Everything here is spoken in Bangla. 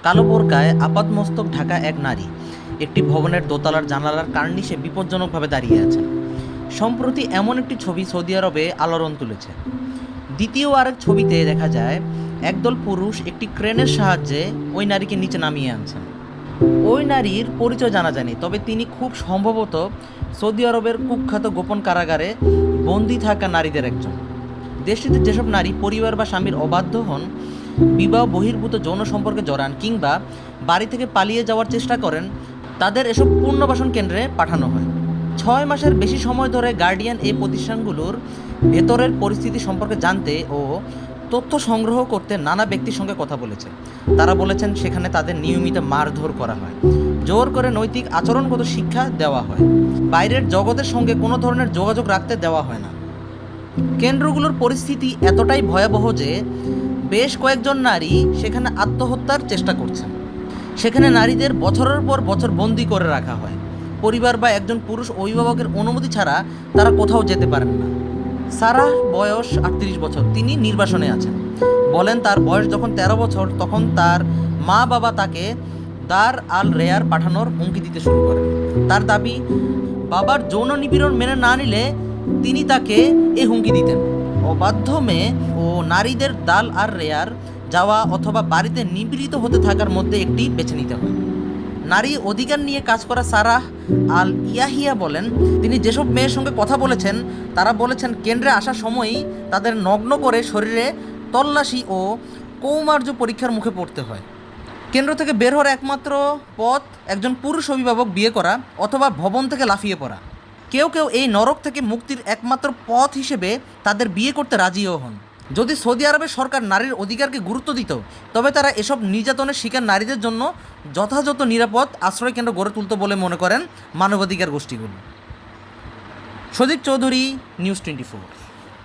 কালো বোরকায় আপাদমস্তক ঢাকা এক নারী একটি ভবনের দোতলার জানালার কার্নিশে বিপজ্জনকভাবে দাঁড়িয়ে আছেন। সম্প্রতি এমন একটি ছবি সৌদি আরবে আলোড়ন তুলেছে। দ্বিতীয় আরেক ছবিতে দেখা যায় একদল পুরুষ একটি ক্রেনের সাহায্যে ওই নারীকে নিচে নামিয়ে আনছেন। ওই নারীর পরিচয় জানা যায়নি, তবে তিনি খুব সম্ভবত সৌদি আরবের কুখ্যাত গোপন কারাগারে বন্দী থাকা নারীদের একজন। দেশটিতে যেসব নারী পরিবার বা স্বামীর অবাধ্য হন, বিবাহ বহির্ভূত যৌন সম্পর্কে জড়ান কিংবা বাড়ি থেকে পালিয়ে যাওয়ার চেষ্টা করেন, তাদের এসব পুনর্বাসন কেন্দ্রে পাঠানো হয়। 6 মাসের বেশি সময় ধরে গার্ডিয়ান এই প্রতিষ্ঠানগুলোর ভেতরের পরিস্থিতি সম্পর্কে জানতে ও তথ্য সংগ্রহ করতে নানা ব্যক্তির সঙ্গে কথা বলেছে। তারা বলেছেন সেখানে তাদের নিয়মিত মারধর করা হয়, জোর করে নৈতিক আচরণগত শিক্ষা দেওয়া হয়, বাইরের জগতের সঙ্গে কোনো ধরনের যোগাযোগ রাখতে দেওয়া হয় না। কেন্দ্রগুলোর পরিস্থিতি এতটাই ভয়াবহ যে বেশ কয়েকজন নারী সেখানে আত্মহত্যার চেষ্টা করছেন। সেখানে নারীদের বছরের পর বছর বন্দি করে রাখা হয়। পরিবার বা একজন পুরুষ অভিভাবকের অনুমতি ছাড়া তারা কোথাও যেতে পারেন না। সারাহ বয়স 38 বছর। তিনি নির্বাসনে আছেন। বলেন তার বয়স যখন 13 বছর তখন তার মা বাবা তাকে দার আল রেয়ার পাঠানোর হুমকি দিতে শুরু করেন। তার দাবি, বাবার যৌন নিপীড়ন মেনে না নিলে তিনি তাকে এই হুমকি দিতেন। অবাধ্য মেয়ে ও নারীদের দাল আর রেয়ার যাওয়া অথবা বাড়িতে নিপীড়িত হতে থাকার মধ্যে একটি বেছে নিতে হয়। নারী অধিকার নিয়ে কাজ করা সারাহ আল ইয়াহিয়া বলেন, তিনি যেসব মেয়ের সঙ্গে কথা বলেছেন তারা বলেছেন কেন্দ্রে আসার সময়ই তাদের নগ্ন করে শরীরে তল্লাশি ও কৌমার্য পরীক্ষার মুখে পড়তে হয়। কেন্দ্র থেকে বের হওয়ার একমাত্র পথ একজন পুরুষ অভিভাবক বিয়ে করা অথবা ভবন থেকে লাফিয়ে পড়া। কেউ কেউ এই নরক থেকে মুক্তির একমাত্র পথ হিসেবে তাদের বিয়ে করতে রাজিও হন। যদি সৌদি আরবের সরকার নারীর অধিকারকে গুরুত্ব দিত, তবে তারা এসব নির্যাতনের শিকার নারীদের জন্য যথাযথ নিরাপদ আশ্রয়কেন্দ্র গড়ে তুলত বলে মনে করেন মানবাধিকার গোষ্ঠীগুলো। সদীক চৌধুরী, নিউজ 24।